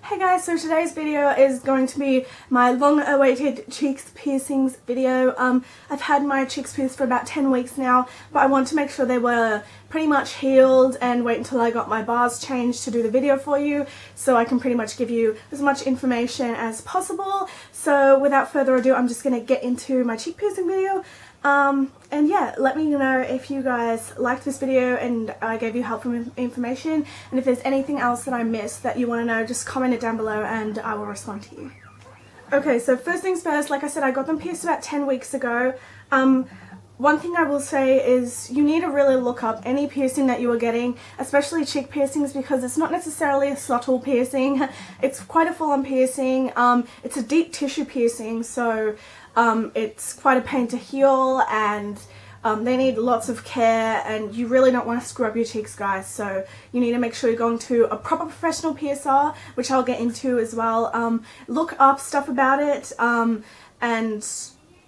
Hey guys, so today's video is going to be my long-awaited cheeks piercings video. I've had my cheeks pierced for about 10 weeks now, but I want to make sure they were pretty much healed and wait until I got my bars changed to do the video for you, so I can pretty much give you as much information as possible. So without further ado, I'm just going to get into my cheek piercing video. And yeah, let me know if you guys liked this video and I gave you helpful information, and if there's anything else that I missed that you want to know, just comment it down below and I will respond to you. Okay, so first things first, like I said, I got them pierced about 10 weeks ago. One thing I will say is you need to really look up any piercing that you are getting, especially cheek piercings, because it's not necessarily a subtle piercing. It's quite a full-on piercing. It's a deep tissue piercing, so it's quite a pain to heal, and they need lots of care, and you really don't want to screw up your cheeks, guys. So you need to make sure you're going to a proper professional piercer, which I'll get into as well. Look up stuff about it, and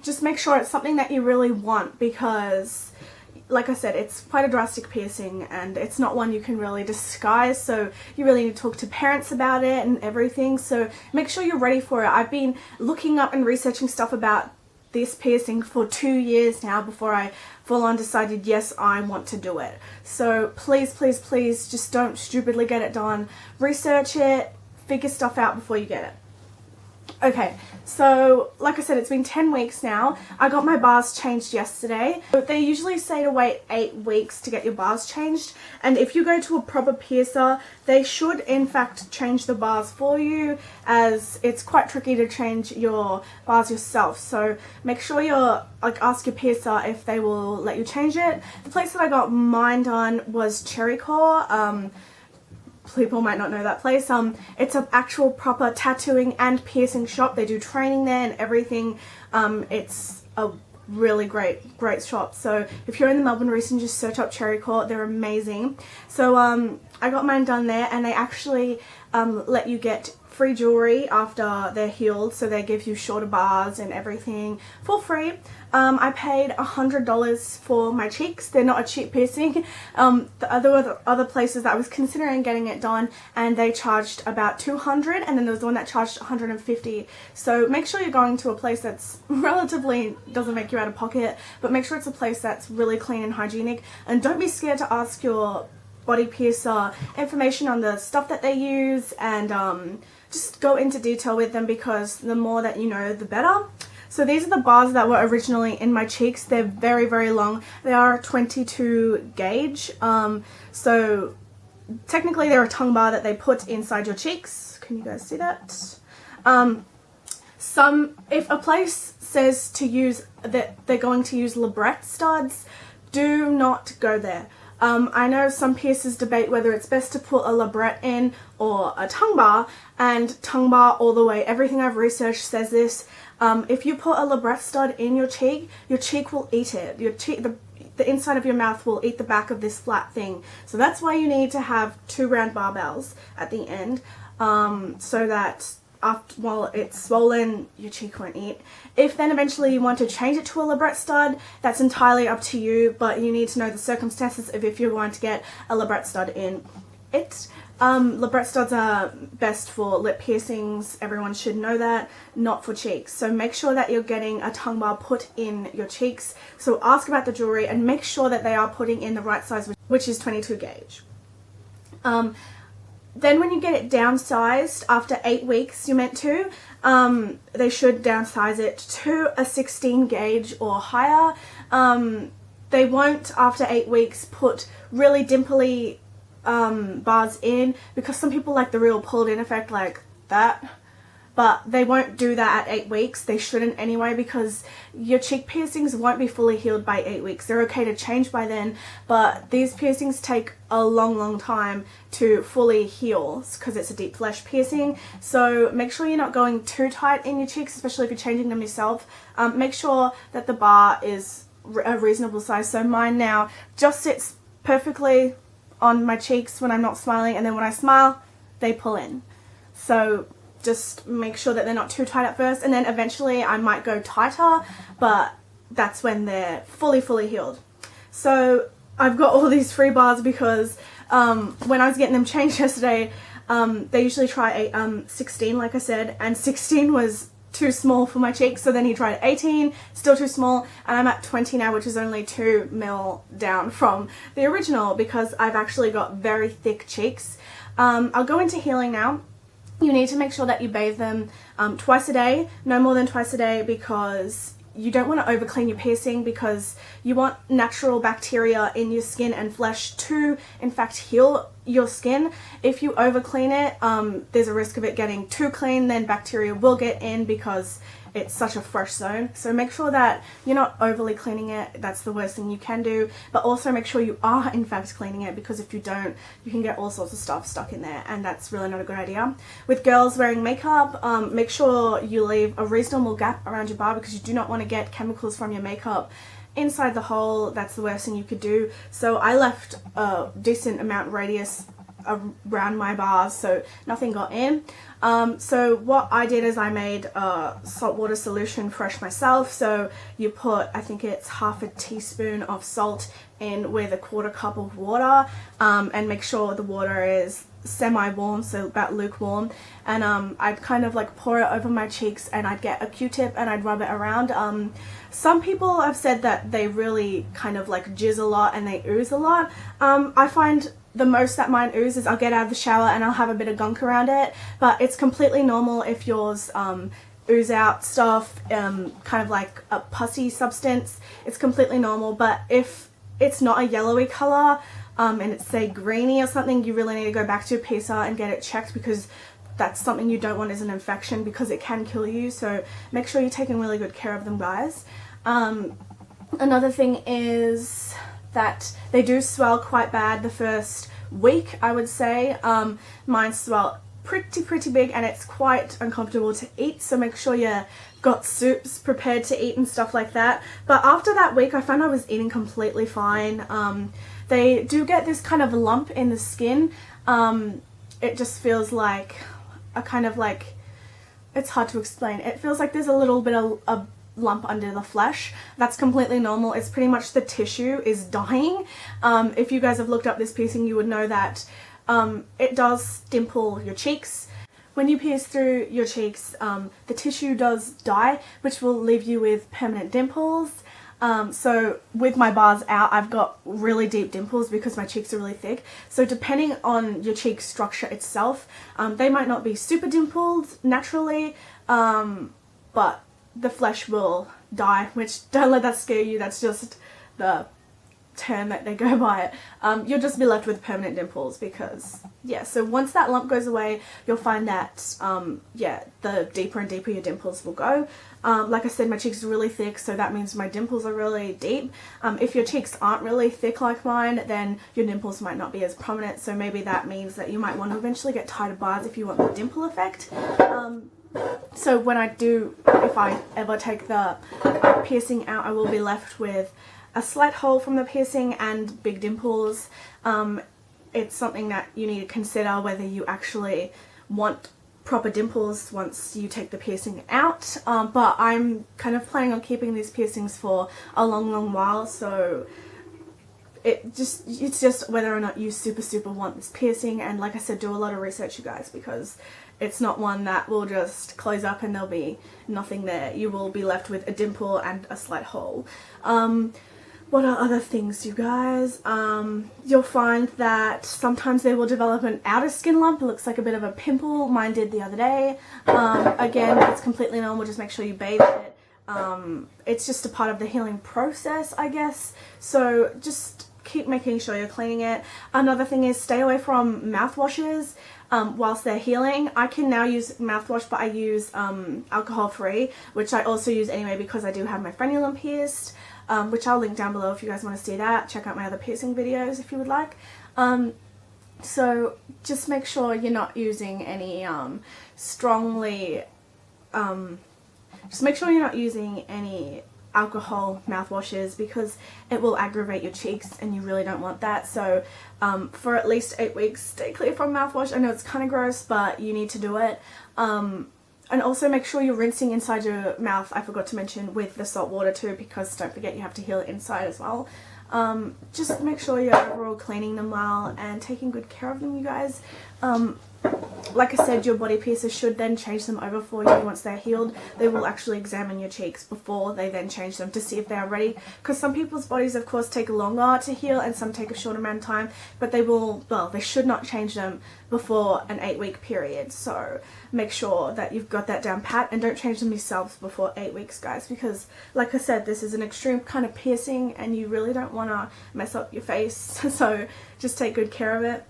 just make sure it's something that you really want, because like I said, it's quite a drastic piercing and it's not one you can really disguise, so you really need to talk to parents about it and everything, so make sure you're ready for it. I've been looking up and researching stuff about this piercing for 2 years now before I full on decided yes, I want to do it. So please, please, please just don't stupidly get it done. Research it, figure stuff out before you get it. Okay, so like I said, it's been 10 weeks now. I got my bars changed yesterday. They usually say to wait 8 weeks to get your bars changed, and if you go to a proper piercer, they should in fact change the bars for you, as it's quite tricky to change your bars yourself. So make sure you're ask your piercer if they will let you change it. The place that I got mine done was Cherry Core. People might not know that place. It's an actual proper tattooing and piercing shop. They do training there and everything. It's a really great shop. So if you're in the Melbourne region, just search up Cherry Court. They're amazing. So I got mine done there, and they actually let you get free jewelry after they're healed, so they give you shorter bars and everything for free. I paid $100 for my cheeks. They're not a cheap piercing. The other places that I was considering getting it done, and they charged about $200, and then there was the one that charged $150. So make sure you're going to a place that's relatively doesn't make you out of pocket, but make sure it's a place that's really clean and hygienic, and don't be scared to ask your body piercer information on the stuff that they use, and just go into detail with them, because the more that you know, the better. So these are the bars that were originally in my cheeks. They're very, very long. They are 22 gauge. So technically they're a tongue bar that they put inside your cheeks. Can you guys see that? If a place says to use that they're going to use labret studs, do not go there. I know some piercers debate whether it's best to put a labret in or a tongue bar, and tongue bar all the way. Everything I've researched says this. If you put a labret stud in your cheek will eat it. The inside of your mouth will eat the back of this flat thing. So that's why you need to have 2 round barbells at the end, so that while it's swollen, your cheek won't eat. If then eventually you want to change it to a labret stud, that's entirely up to you, but you need to know the circumstances of if you're going to get a labret stud in it. Labret studs are best for lip piercings, everyone should know that, not for cheeks. So make sure that you're getting a tongue bar put in your cheeks. So ask about the jewelry and make sure that they are putting in the right size, which is 22 gauge. Then when you get it downsized after 8 weeks, you're meant to, they should downsize it to a 16 gauge or higher. They won't, after 8 weeks, put really dimply bars in, because some people like the real pulled in effect like that. But they won't do that at 8 weeks. They shouldn't anyway, because your cheek piercings won't be fully healed by 8 weeks. They're okay to change by then, but these piercings take a long time to fully heal, because it's a deep flesh piercing. So make sure you're not going too tight in your cheeks, especially if you're changing them yourself. Make sure that the bar is a reasonable size. So mine now just sits perfectly on my cheeks when I'm not smiling, and then when I smile, they pull in. So just make sure that they're not too tight at first, and then eventually I might go tighter, but that's when they're fully healed. So I've got all these free bars because when I was getting them changed yesterday, They usually try 16, like I said, and 16 was too small for my cheeks, so then he tried 18, still too small, and I'm at 20 now, which is only 2 mil down from the original because I've actually got very thick cheeks. I'll go into healing now. You need to make sure that you bathe them twice a day, no more than twice a day, because you don't want to over clean your piercing, because you want natural bacteria in your skin and flesh to in fact heal your skin. If you over clean it, there's a risk of it getting too clean, then bacteria will get in because it's such a fresh zone. So make sure that you're not overly cleaning it. That's the worst thing you can do, but also make sure you are in fact cleaning it, because if you don't, you can get all sorts of stuff stuck in there, and that's really not a good idea. With girls wearing makeup, make sure you leave a reasonable gap around your bar, because you do not want to get chemicals from your makeup inside the hole. That's the worst thing you could do. So I left a decent amount radius around my bars so nothing got in. So what I did is I made a saltwater solution fresh myself. So you put, I think it's half a teaspoon of salt in with a 1/4 cup of water, and make sure the water is semi-warm, so about lukewarm, and I'd kind of like pour it over my cheeks, and I'd get a Q-tip and I'd rub it around. Some people have said that they really kind of like jizz a lot and they ooze a lot. I find the most that mine oozes, I'll get out of the shower and I'll have a bit of gunk around it, but it's completely normal if yours ooze out stuff, kind of like a pussy substance. It's completely normal, but if it's not a yellowy colour, and it's say greeny or something, you really need to go back to your piercer and get it checked, because that's something you don't want as an infection, because it can kill you. So make sure you're taking really good care of them, guys. Another thing is that they do swell quite bad the first week, I would say. Mine swell pretty big, and it's quite uncomfortable to eat, so make sure you got soups prepared to eat and stuff like that. But after that week, I found I was eating completely fine. They do get this kind of lump in the skin. It just feels like a kind of like, it's hard to explain. It feels like there's a little bit of a lump under the flesh. That's completely normal. It's pretty much the tissue is dying. If you guys have looked up this piercing, you would know that it does dimple your cheeks. When you pierce through your cheeks, the tissue does die, which will leave you with permanent dimples. So with my bars out, I've got really deep dimples because my cheeks are really thick. So depending on your cheek structure itself, they might not be super dimpled naturally, but the flesh will die, which, don't let that scare you, that's just the term that they go by it. You'll just be left with permanent dimples, because yeah, so once that lump goes away, you'll find that yeah, the deeper and deeper your dimples will go. Like I said, my cheeks are really thick, so that means my dimples are really deep. If your cheeks aren't really thick like mine, then your dimples might not be as prominent, so maybe that means that you might want to eventually get tighter bars if you want the dimple effect. So when I do, if I ever take the piercing out, I will be left with a slight hole from the piercing and big dimples. It's something that you need to consider whether you actually want proper dimples once you take the piercing out, but I'm kind of planning on keeping these piercings for a long while, so it's just whether or not you super want this piercing. And like I said, do a lot of research, you guys, because it's not one that will just close up and there'll be nothing there. You will be left with a dimple and a slight hole. What are other things, you guys? You'll find that sometimes they will develop an outer skin lump. It looks like a bit of a pimple. Mine did the other day. Again, it's completely normal. Just make sure you bathe it. It's just a part of the healing process, I guess. So just keep making sure you're cleaning it. Another thing is stay away from mouthwashes whilst they're healing. I can now use mouthwash, but I use alcohol-free, which I also use anyway because I do have my frenulum pierced. Which I'll link down below if you guys want to see that. Check out my other piercing videos if you would like. So just make sure you're not using any just make sure you're not using any alcohol mouthwashes, because it will aggravate your cheeks and you really don't want that. So for at least 8 weeks, stay clear from mouthwash. I know it's kind of gross, but you need to do it. And also make sure you're rinsing inside your mouth, I forgot to mention, with the salt water too, because don't forget you have to heal it inside as well. Just make sure you're overall cleaning them well and taking good care of them, you guys. Like I said, your body piercers should then change them over for you once they're healed. They will actually examine your cheeks before they then change them to see if they are ready, because some people's bodies of course take longer to heal and some take a short amount of time, but they should not change them before an 8-week period. So make sure that you've got that down pat and don't change them yourselves before 8 weeks, guys, because like I said, this is an extreme kind of piercing and you really don't want to mess up your face. So just take good care of it.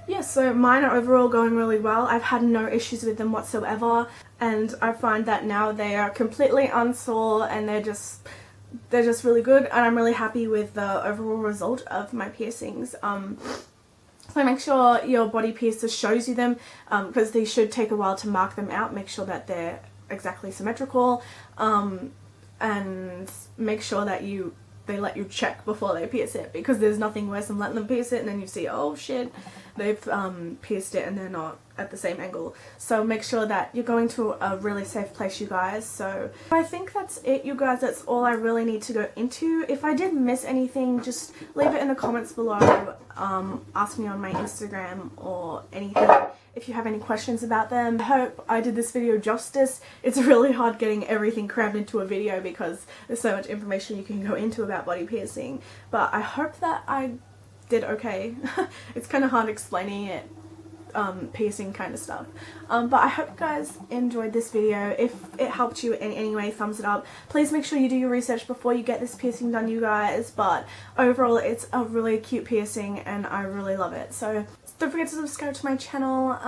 Yeah, so mine are overall going really well. I've had no issues with them whatsoever, and I find that now they are completely unsore and they're just really good, and I'm really happy with the overall result of my piercings. So make sure your body piercer shows you them, because they should take a while to mark them out. Make sure that they're exactly symmetrical, and make sure that they let you check before they pierce it, because there's nothing worse than letting them pierce it and then you see, oh shit, they've pierced it and they're not at the same angle. So make sure that you're going to a really safe place, you guys. So I think that's it, you guys. That's all I really need to go into. If I did miss anything, just leave it in the comments below. Ask me on my Instagram or anything if you have any questions about them. I hope I did this video justice. It's really hard getting everything crammed into a video because there's so much information you can go into about body piercing, but I hope that I did okay. It's kind of hard explaining it, piercing kind of stuff, but I hope you guys enjoyed this video. If it helped you in any way, thumbs it up. Please make sure you do your research before you get this piercing done, you guys, but overall it's a really cute piercing and I really love it. So don't forget to subscribe to my channel,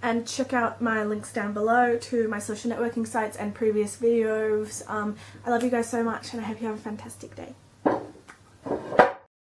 and check out my links down below to my social networking sites and previous videos. I love you guys so much and I hope you have a fantastic day.